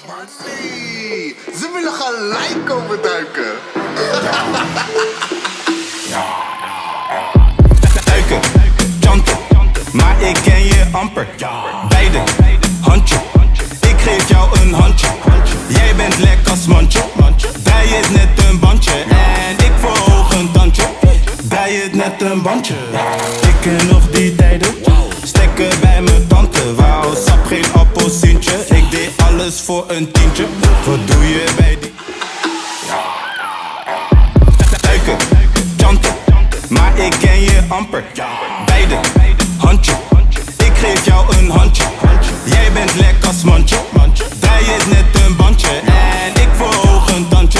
Nee, ze willen gelijk komen duiken. Duiken, janten, maar ik ken je amper. Beide, handje, ik geef jou een handje. Jij bent lekker als mandje, bij het net een bandje. En ik verhoog een tandje, bij het net een bandje. Ik ken nog die tijden, stekken bij mijn tante. Wauw, sap geen appelsientje, ik deed alles voor een tientje. Wat doe je bij die? Duiken, janten, maar ik ken je amper. Beide, handje, ik geef jou een handje. Jij bent lekker als mandje, bij het net een bandje. En ik verhoog een tandje,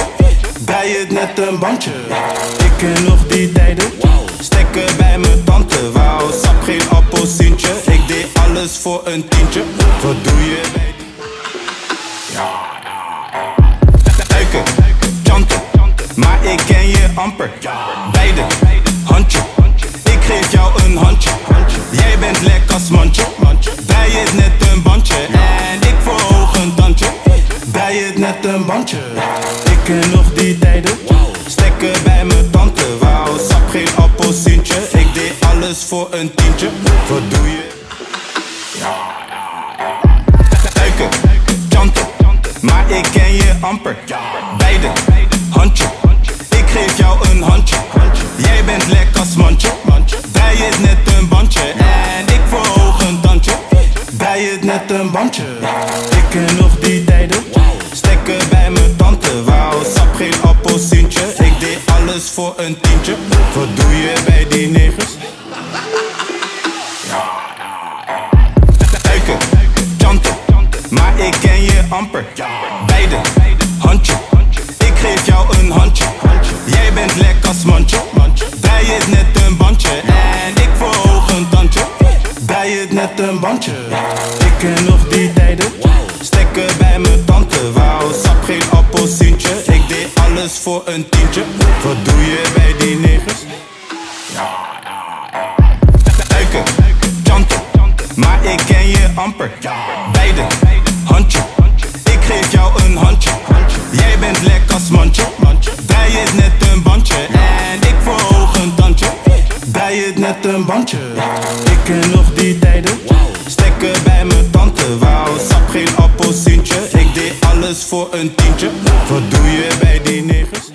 bij het net een bandje. Ik ken nog die tijden, stekken bij mijn tante. Wauw, sap geen appelsientje, ik deed alles voor een tientje. Wat doe je bij die? Duiken, janten, maar ik ken je amper. Beide, handje, ik geef jou een handje. Jij bent lekker als mandje, bij het net een bandje. En ik verhoog een tandje, bij het net een bandje. Ik ken nog die tijden, stekken bij mijn tante. Wauw, sap geen appelsientje, ik deed alles voor een tientje. Wat doe je? Duiken, janten, maar ik ken je amper. Beide, handje, ik geef jou een handje. Jij bent lekker als mandje, bij het net een bandje. En ik verhoog een tandje, bij het net een bandje. Ik ken nog die tijden, stekken bij mijn tante. Wauw, sap geen appelsientje, ik deed alles voor een tientje. Wat doe je bij die negers? Duiken, janten, maar ik ken je amper. Beide, handje, ik geef jou een handje. Jij bent lekker als mandje, bij het net een bandje. En ik verhoog een tandje, bij het net een bandje. Ik ken nog die tijden, stekken bij mijn tante. Wauw, sap geen appelsientje, ik deed alles voor een tientje. Wat doe je bij die negers? Duiken, janten, maar ik ken je amper. Beide, handje, ik geef jou een handje. Jij bent lekker als mandje, bij het net een bandje. En ik verhoog een tandje, bij het net een bandje. Ik ken nog die tijden, stekken bij mijn tante. Wauw, sap geen appelsientje, ik deed alles voor een tientje. Wat doe je bij die negers?